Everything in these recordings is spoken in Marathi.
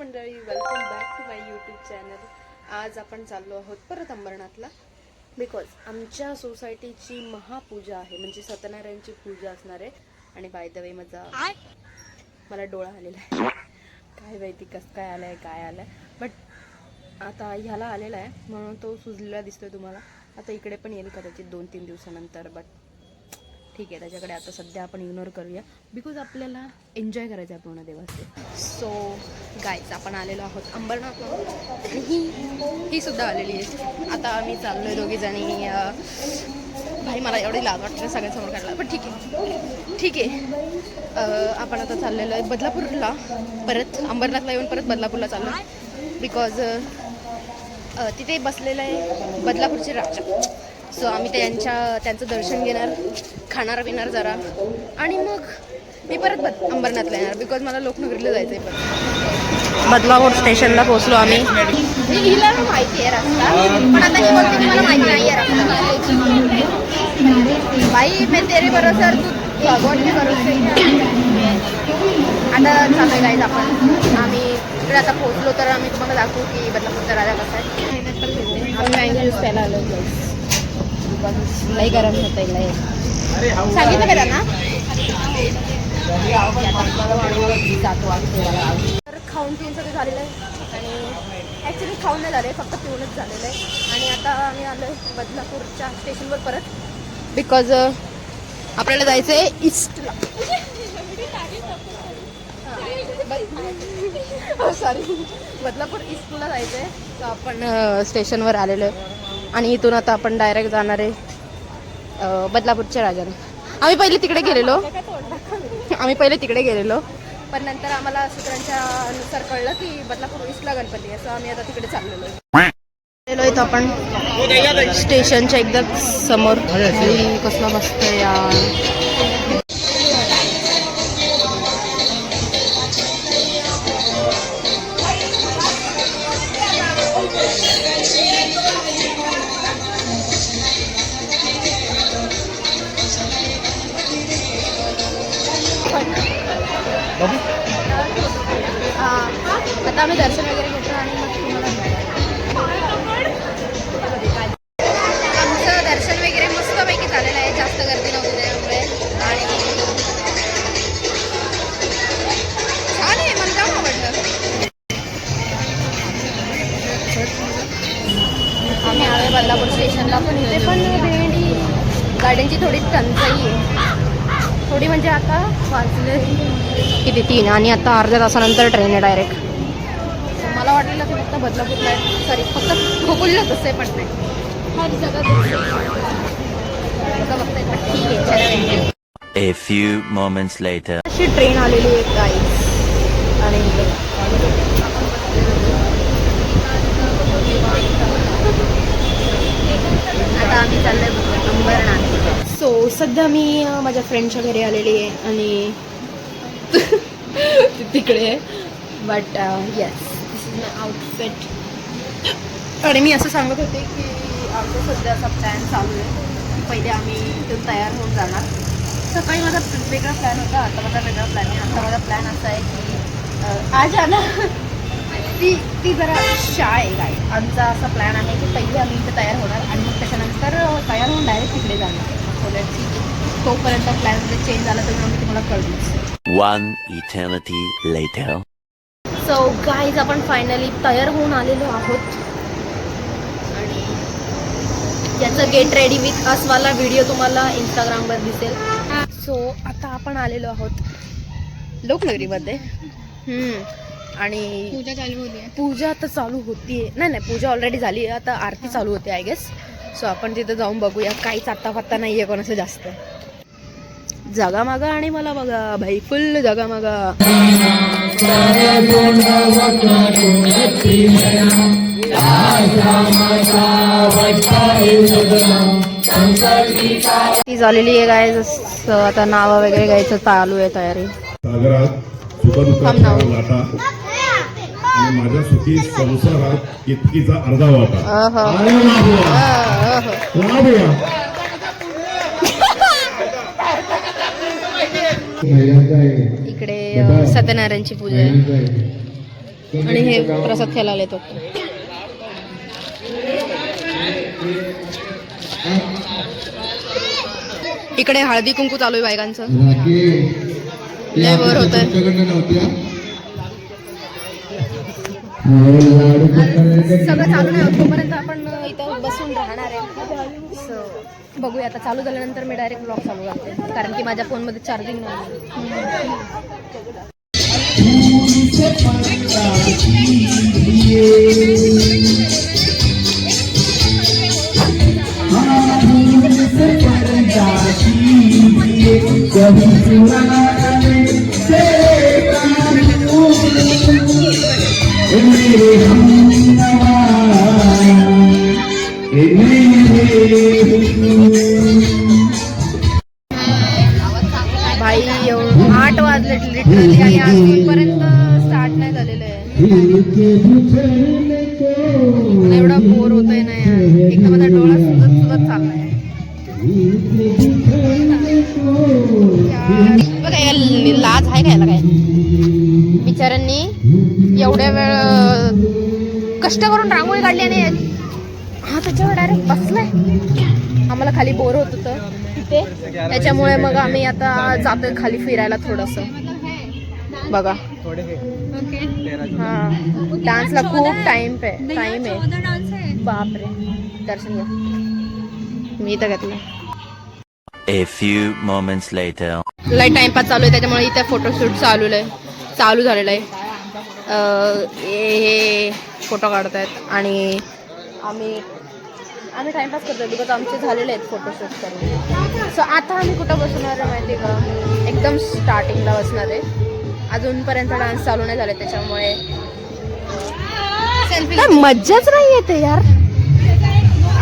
मंडळी, welcome back to my YouTube channel. आज आपण चाललो आहोत परत अंबरनाथला, बिकॉज आमच्या सोसायटीची महापूजा आहे, म्हणजे सत्यनारायणची पूजा असणार आहे. आणि बाय द वे मला डोळा आलेला आहे, काय माहिती कसं काय आलं आहे, काय आलं आहे. बट आता ह्याला आलेला आहे म्हणून तो सुजलेला दिसतोय तुम्हाला. आता इकडे पण येईल कदाचित 2-3 दिवसानंतर. बट ठीक आहे, त्याच्याकडे आता सध्या आपण इग्नोर करूया, बिकॉज आपल्याला एन्जॉय करायचं आहे पूर्ण दिवस. सो गाईज, आपण आलेलो आहोत अंबरनाथला आणि ही सुद्धा आलेली आहे. आता आम्ही चाललो आहे दोघीजणी. भाई मला एवढी लाज वाटते सगळ्यांसमोर काढला, पण ठीक आहे. आपण आता चाललेलो आहे बदलापूरला, परत अंबरनाथला येऊन परत बदलापूरला चाललो आहे, बिकॉज तिथे बसलेलं आहे बदलापूरचे राजा. सो आम्ही त्यांचं दर्शन घेणार, खाणार पिणार जरा, आणि मग मी परत अंबरनाथला येणार, बिकॉज मला लोकनगरीला जायचं आहे. पण बदलापूर स्टेशनला पोहोचलो आम्ही. हिला माहिती आहे रस्ता, पण आता ही बोलते की मला माहिती नाही आहे रस्ता. भाई मैं तेरे भरोसे और तू भगवान के भरोसे. आता चालू गाईज आपण, आम्ही इकडे आता पोहोचलो तर आम्ही तुम्हाला दाखवू की बदलापूरचा राजा कसा आहे. आम्ही मँगो ज्यूस प्यायला आलो गाईज, लई गरम होतं आहे. सांगितलं बरं ना. तर खाऊन पिऊन सगळं झालेलं आहे, आणि ॲक्च्युली खाऊन नाही झालं आहे, फक्त पिऊनच झालेलं आहे. आणि आता आम्ही आलो आहे बदलापूरच्या स्टेशनवर परत, बिकॉज आपल्याला जायचं आहे ईस्टला. सॉरी, बदलापूर ईस्टला जायचं आहे. तर आपण स्टेशनवर आलेलो आहे आणि इथून आता आपण डायरेक्ट जाणार आहे बदलापूरच्या राजाने. आम्ही पहिले तिकडे गेलेलो, पण नंतर आम्हाला सूत्रांच्या नुसार कळलं की बदलापूर ईस्टला गणपती आहे. सो आम्ही आता तिकडे चाललेलो आहे. आपण स्टेशनच्या एकदम समोर. कसला मस्त आहे यार. आता आम्ही दर्शन वगैरे घेतो आणि मग आमचं दर्शन वगैरे मस्तपैकी झालेलं आहे, जास्त गर्दी नव्हती त्यामुळे. आणि छान आहे, मला जाम आवडलं. आम्ही आलो बदलापूर स्टेशनला, पण इथे पण भेंडी गाड्यांची थोडी टंचाई आहे, थोडी म्हणजे आता वाजले किती 3, आणि आता अर्ध्या तासानंतर ट्रेन आहे डायरेक्ट. मला वाटलेलं की फक्त बदलापूरला आहे, सॉरी फक्त खोपोलीला तसं आहे, पण नाही, हर जगा बघताय. पण ठीक आहे, चला. A few moments later. अशी ट्रेन आलेली आहे गाईस, आणि आता आम्ही चाललोय अंबरनाथ. सो सध्या मी माझ्या फ्रेंडच्या घरी आलेली आहे आणि तिकडे आहे. But yes, this is my outfit. आणि मी असं सांगत होते की आमचा सध्या असा प्लॅन चालू आहे की पहिले आम्ही इथून तयार होऊन जाणार. सकाळी माझा वेगळा प्लॅन होता, आता माझा वेगळा प्लॅन आहे. आता माझा प्लॅन असा आहे की आज आला ती जरा शाळा आहे गाई. आमचा असा प्लॅन आहे की पहिले आम्ही इथे तयार होणार आणि मग त्याच्यानंतर तयार होऊन डायरेक्ट तिकडे जाणार. तोपर्यंत प्लॅनमध्ये चेंज झाला तर मी तुम्हाला कळूच. 1 eternity later. सो गाईज, आपण फायनली तयार होऊन आलेलो आहोत आणि याचं गेट रेडी विथ अस वाला व्हिडिओ तुम्हाला इंस्टाग्रामवर दिसेल. सो आता आपण आलेलो आहोत लोकनगरीमध्ये, आणि पूजा चालू होती. पूजा आता चालू होतीये. नाही, पूजा ऑलरेडी झाली आहे, आता आरती चालू होते आय गेस. सो आपण तिथं जाऊन बघूया. काहीच आत्ता नाही आहे कोणाचं जास्त. जगामागा आणि मला बघा भाई, फुल जगामागा. ती झालेली आहे गाय. आता नाव वगैरे घ्यायचं चालू आहे तयारी. आणि माझ्या सुखी संसारात इतकीचा अर्धा वाटा. इकडे सत्यनारायणची पूजा आहे. आणि हे प्रसाद खायला आले तो. इकडे हळदी कुंकू चालू आहे बायकांचं. लय वर होत आहे. सगळं चालू नाही होत तोपर्यंत आपण इथं बसून राहणार आहे. बघूया आता चालू झाल्यानंतर मी डायरेक्ट ब्लॉग चालू करते कारण की माझ्या फोनमध्ये चार्जिंग नाही. भाई 8 वाजले लिटरली आणि अजूनपर्यंत स्टार्ट नाही झालेलं आहे. मला एवढा बोर होतोय ना यार. एकदम माझा डोळा सुजत चाललाय. बघा या लाज आहे खायला काय. बिचाऱ्यांनी एवढ्या वेळ कष्ट करून रांगोळी काढली आणि हा त्याच्यावर डायरेक्ट बसलाय. आम्हाला खाली बोर होत होतं तिथे त्याच्यामुळे मग आम्ही आता जातोय खाली फिरायला थोडस. बघा हा डान्सला खूप टाइम आहे. बापरे दर्शन घ्या. मी इथं घेतलं. A few moments later. लय टाइमपास चालू आहे त्याच्यामुळे इथे फोटोशूट चालू झालेलं आहे. हे फोटो काढतायत आणि आम्ही टाइमपास करतोय बिकॉज आमचे झालेले आहेत फोटोशूट करून. सो आता आम्ही कुठं बसणार आहे माहिती का. एकदम स्टार्टिंगला बसणार आहे. अजूनपर्यंत डान्स चालू नाही झाले त्याच्यामुळे काय मज्जाच नाही येते यार.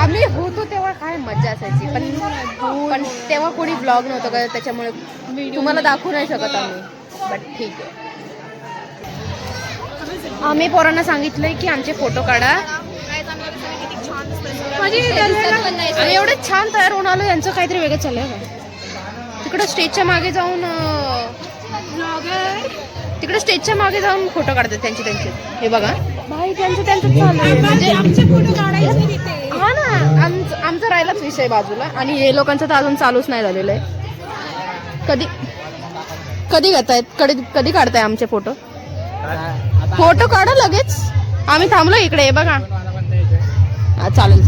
आम्ही होतो तेव्हा काय मज्जा असायची पण तेव्हा कोणी ब्लॉग नव्हतं का त्याच्यामुळे तुम्हाला दाखवू नाही शकत आम्ही. बट ठीक आहे. आम्ही पोरांना सांगितलंय की आमचे फोटो काढा. आम्ही एवढे छान तयार होऊन आलो. यांचं काहीतरी वेगळं चाललंय का. तिकडे स्टेजच्या मागे जाऊन फोटो काढतात त्यांचे. हे बघा भाई त्यांचं चालू म्हणजे हा ना. आमचा राहिलाच विषय बाजूला आणि हे लोकांचं तर अजून चालूच नाही झालेलं आहे. कधी घेतायत कधी काढताय आमचे फोटो काढा लगेच. आम्ही थांबलो इकडे बघा. चालेल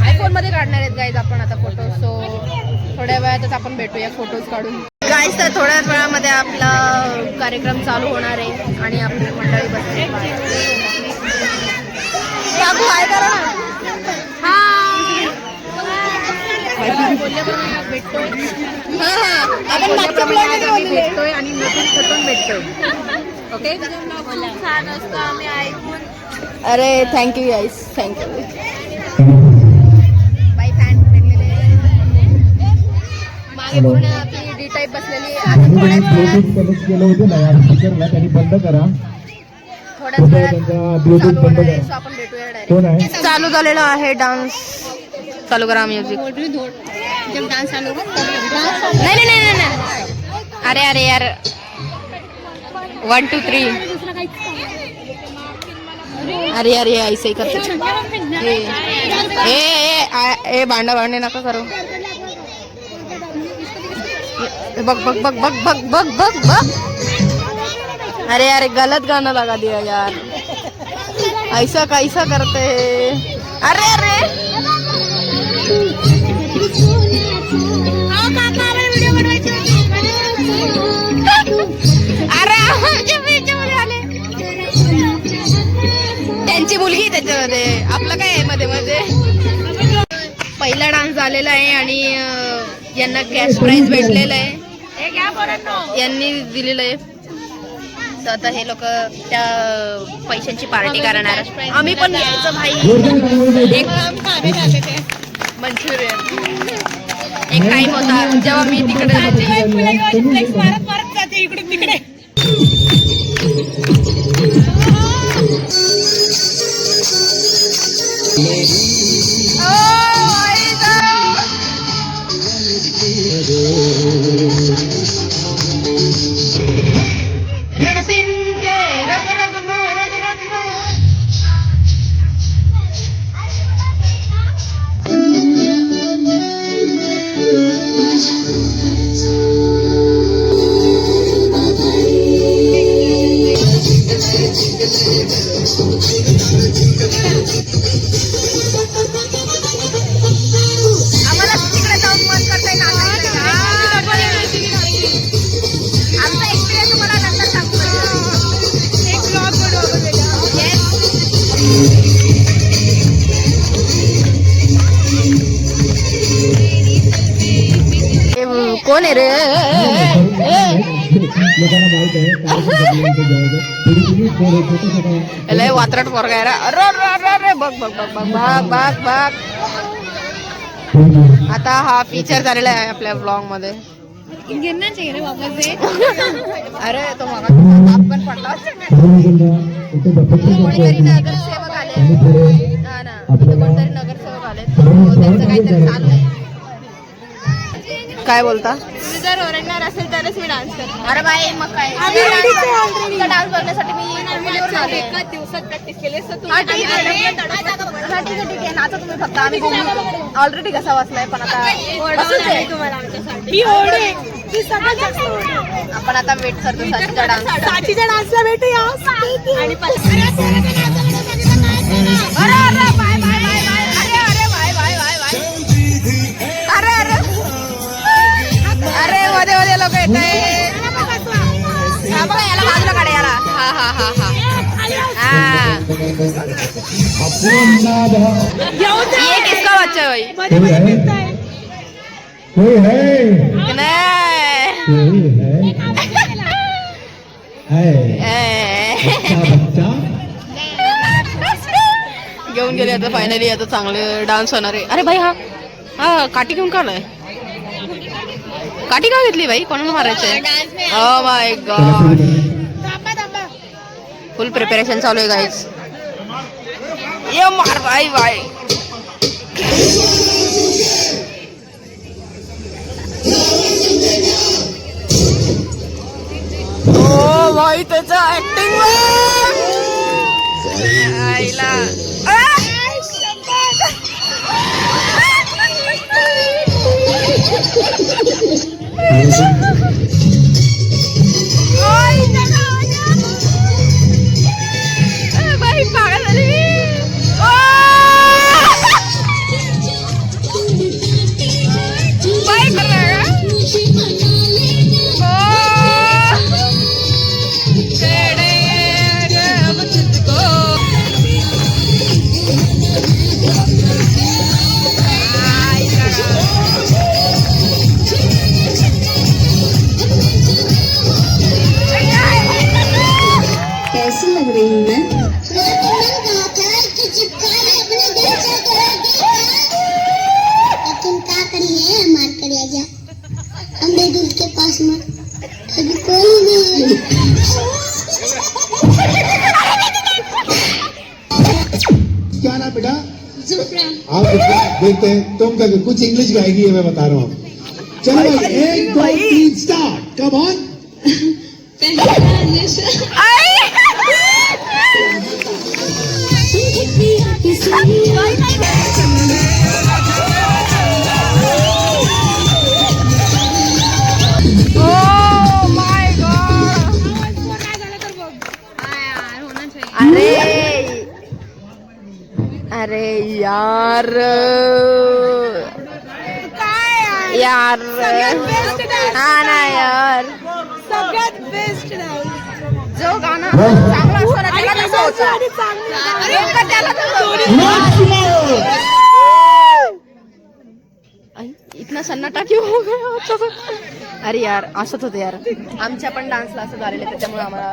आयफोन मध्ये काढणार आहेत गाईज आपण आता फोटो. सो थोड्या वेळातच आपण भेटूया फोटोज काढून. गाईज तर थोड्याच वेळामध्ये आपला कार्यक्रम चालू होणार आहे आणि आपली मंडळी बसते. काकू काय करा आपण भेटतोय आणि नवीन भेटतोय. ओके छान असतं आम्ही ऐकून. अरे थँक्यू गाईस थँक्यू. बाय फॅन भेटलेले मागे पूर्ण आपली डी टाईप बसलेली. थोड्याच वेळात आपण भेटूया डायरेक्ट. चालू झालेला आहे डान्स. चालू करा म्युझिक. डान्स चालू नाही. अरे यार 1 2 3. अरे ऐसे ही करते. ए भांडे नका करो. बग. अरे गलत गाना लगा दिया यार. ऐसा कैसा करते. अरे त्यांची मुलगी त्याच्यामध्ये आपलं काय आहे मध्ये. पहिला डान्स झालेला आहे आणि यांना कॅश प्राइज भेटलेलं आहे. यांनी दिलेलं आहे. तर आता हे लोक त्या पैशांची पार्टी करणार. आम्ही पण घ्यायचं भाई. एक मंचुरियन. एक टाइम होता जेव्हा मी तिकडे इकडे Never seen कोण आहे रे? लोकांना माहित आहे लय वात्रट पोरगा आहे रे. अरे अरे अरे अरे बघ बघ बघ बघ बघ बघ बघ. आता हा फीचर झालेला आहे आपल्या ब्लॉग मध्ये. अरे तो मग पण पडला. कोणीतरी नगरसेवक आले. हा ना, कोणतरी नगरसेवक आले. त्यांचं काहीतरी चालू आहे. काय बोलता? जर ओरडणार असेल तरच मी डान्स करते. अरे बाई मग काय डान्स बघण्यासाठी मी मुंबईवरून आले. एका दिवसात प्रॅक्टिस केली असतं तू. हा, ठीक आहे, ठीक आहे. नाचा तुम्ही फक्त. आम्ही ऑलरेडी घसा वाचलाय पण आता बसूच आहे. तुम्हाला आमच्यासाठी मी ओरडे. ती सगळ्यात जास्त ओरडे. आपण आता वेट करतो साक्षीचा डान्स. साक्षीच्या डान्सला भेटूया. आणि अरे अरे बाय बाय बाय बाय. अरे अरे बाय बाय बाय बाय. अरे अरे अरे मध्ये मध्ये लोक येत आहेत. हा बघा याला बाजूला काढा याला. हा हा हा हा हा. ये किसका बच्चा है भाई? कोई है बच्चा घेऊन गेले आता फायनली. आता चांगले डान्स होणार आहे. अरे भाई हा हा काठी घेऊन का आलाय? काठी का घेतली भाई? कोणाला मारायचंय? Oh my God. Full preparation चालू आहे गाईज. ये मार भाई भाई. ओ भाई त्याचं ऍक्टिंग आईला. बाई पागल झाली. बाई कैसी लग रही हूँ मैं? तुम क्या करी है? मार कर जा हमने दिल के पास मत. अभी कोई नहीं है. क्या नाम बेटा? जुफ्रा. आप देखते हैं तुम कुछ इंग्लिश गाएगी ये मैं बता रहा हूँ. चलो भाई 1 2 3 स्टार्ट. Come on. अरे अरे यार यार हा ना यार. सगळ्यात बेस्ट डान्स. जो गाणं चांगला असतो ना त्याला कसं होतं? नेमकं त्याला कसं होतं? इतना सन्नाटा क्यों हो गया? अरे यार असंच होतं यार. आमच्या पण डान्सला असं झालेलं आहे त्याच्यामुळे आम्हाला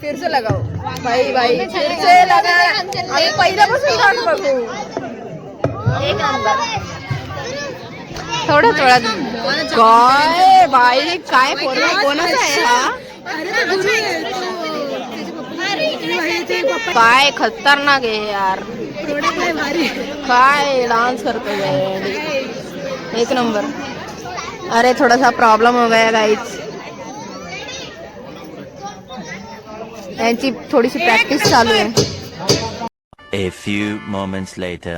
फिर से लगाओ भाई भाई. फिर से लगा. आम्ही पहिल्यापासून डान्स बघू. एक नंबर. थोड्याच वेळात काय बाई काय पोरगा कोणाचा आहे हा? काय खतरनाक आहे यार. काय डांस करतो एक नंबर. अरे थोड़ा सा प्रॉब्लम हो गया गाइस. यांची थोडीशी प्रॅक्टिस चालू आहे. A few moments later.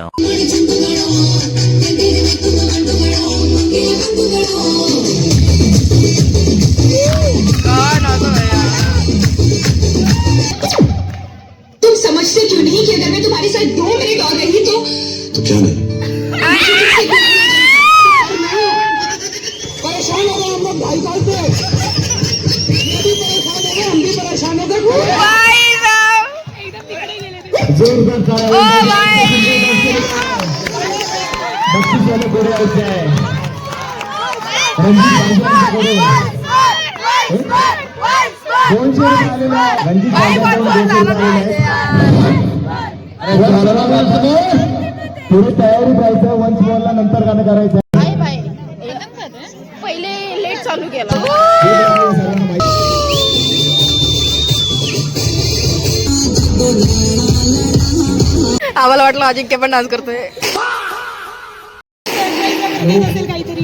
तुम समझते क्यों नहीं कि अगर मैं तुम्हारे साथ 2 मिनट और रही तो क्या नहीं परेशान हो गए हम लोग 2.5 साल से. हम भी परेशान हो गए. जोरदार तालियां. वाले पुढे यायचे आहे. रणजित बांबू पुढे. 200 रुपये आलेले आहे. रणजित बांबू 200 रुपये आलेले आहे. पुढे तयारी करायचं. वन्स बॉलला नंतर गाणं करायचं. Bye bye. पहिले लेट चालू केला. सर्वांना माहिती. आम्हाला वाटलं अजिंक्य पण डान्स करतोय.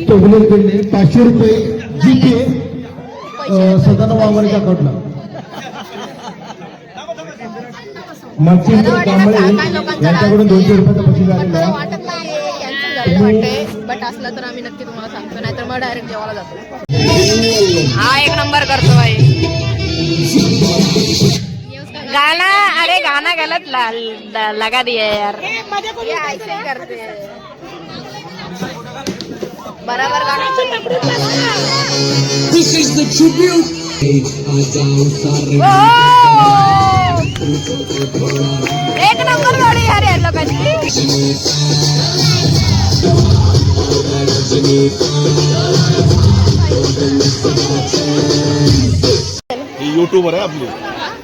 चॉकलेट भेटले 500 रुपये जीके सदानंद वामनच्या अकाउंटला. मच्छिंद्र कांबळे यांच्याकडून 200 रुपयाचा बक्षीस आलेला आहे. वाटत नाही कॅन्सल झालेलं वाटतंय, बट असलं तर आम्ही नक्की तुम्हाला सांगतो, नाहीतर मग डायरेक्ट जेवायला जातो. हा एक नंबर करतो भाई गाना. अरे गाना गलत लगा दिया यार. ये ऐसे ही करते हैं. बराबर गाना. This is the tribute. एक नंबर जोडी यार या लोकांची. ही युट्यूबर आहे आपली.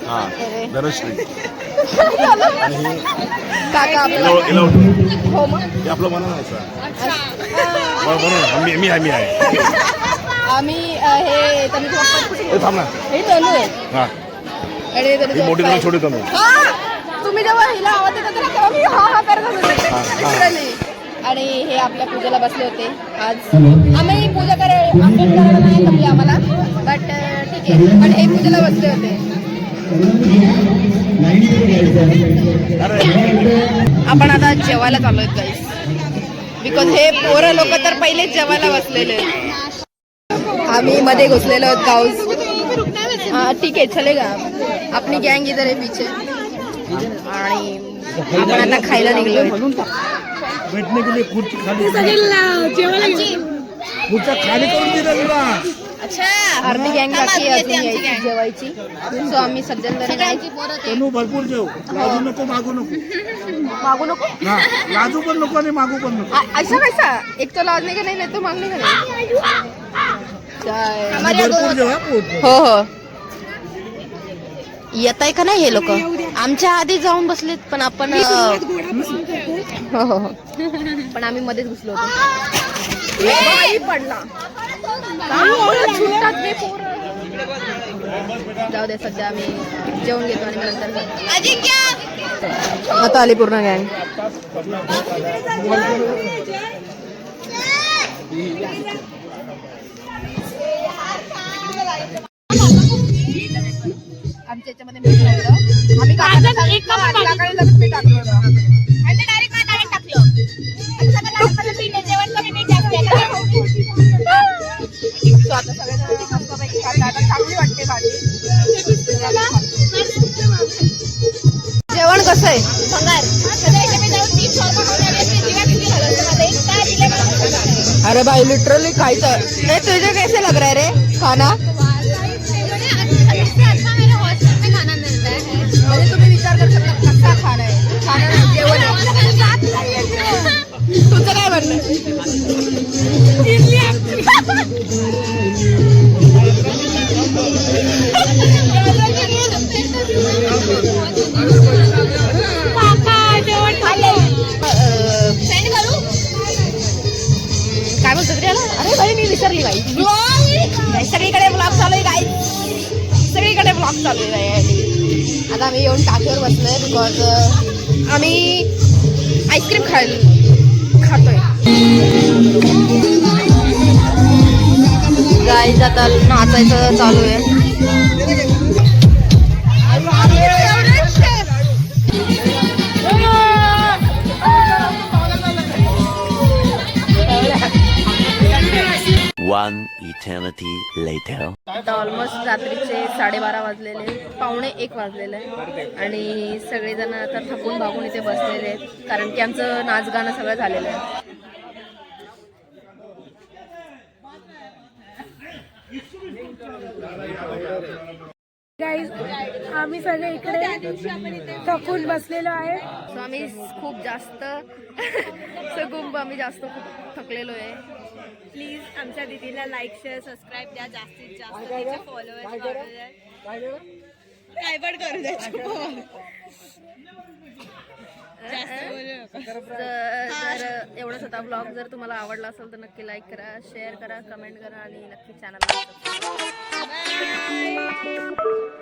हा धनश्री. काका आपलं हो मग हे आपलं म्हणा नाही म्हणून मी आहे. आम्ही हे तनुचे पप्पा हे थांब ना. हे तनू आहे. हा आणि तनुचे ही मोठी पप्पा तनु आहे. छोटी तनु. हा, तुम्ही जेव्हा हिला आवाज देता ना तेव्हा मी हा हा करत होते. Literally. आणि हे आपल्या पूजेला बसले होते आज. आम्ही पूजा करायला नाही जमली आम्हाला, बट ठीक आहे. पण हे पूजेला बसले होते. आपण आता जेवायला चाललोय गाईस, बिकॉज हे पोरं लोक तर पहिले जेवायला बसलेले. आम्ही मध्ये घुसलेलो आहोत गाऊस. ठीक आहे चलेगा. आपली गँग इधर आहे पीछे. आणि आपण आता खायला निघलो. बैठने के लिए खुर्ची खाली खुर्च्या खाली करून दिलेला. अच्छा अर्धी गँग बाकी आहे अजून यायची जेवायची. सो आम्ही सज्जनदारी नाही. तनु भरपूर जेव. लाजू नको मागू नको. मागू नको. हा लाजू पण नको आणि मागू पण नको. ऐसा कैसा एक तो लाजने का नाही तो मागणे का नाही. भरपूर जेव हा पोट. हो हो येत आहे का नाही हे लोक. आमच्या आधी जाऊन बसलेत पण आपण हो हो हो पण आम्ही मध्येच घुसलो होतो. पडला. जाऊ दे सध्या आम्ही जेवण घेतो आणि नंतर आता आली पूर्ण गँग. आमच्या याच्यामध्ये मीठ नव्हतं. आम्ही काकाने लगेच मीठ टाकलं होतं. So आता सगळ्यांना मस्तपैकी खाता. आता चांगली वाटते भाजी. जेवण कसं आहे. अरे भाई लिटरली खायचं. तुझे कैसे लग रहा है रे खाना. म्हणजे तुम्ही विचार करू शकता कसा खाना आहे. खाना नाही जेवण आहे. तुझं काय म्हणणं. काय बोलतो रे. अरे भाई मी विसरली बाई. सगळीकडे ब्लॉग चालू आहे गाई. सगळीकडे ब्लॉग चालू आहे. आता आम्ही येऊन टाकीवर बसलोय बिकॉज आम्ही आईस्क्रीम खातोय. गाईज आता नाचायचं चालू आहे. One eternity later. आता ऑलमोस्ट रात्रीचे 12:30 वाजलेले. 12:45 वाजलेलं आहे. आणि सगळेजण आता थकून भागून इथे बसलेले आहेत कारण की आमचं नाच गाणं सगळं झालेलं आहे. गाईज आम्ही सगळे इकडे थकून बसलेलो आहे. सो आम्ही खूप जास्त सगुंब आम्ही जास्त खूप थकलेलो आहे. प्लीज आमच्या दीदीला लाईक शेअर सबस्क्राईब द्या. जास्तीत जास्त तिचे फॉलोअर्स काय पण करू द्या. जर एवढंच होता ब्लॉग. जर तुम्हाला आवडला असेल तर नक्की लाईक करा, शेअर करा, कमेंट करा आणि नक्की चॅनलला सबस्क्राईब करा.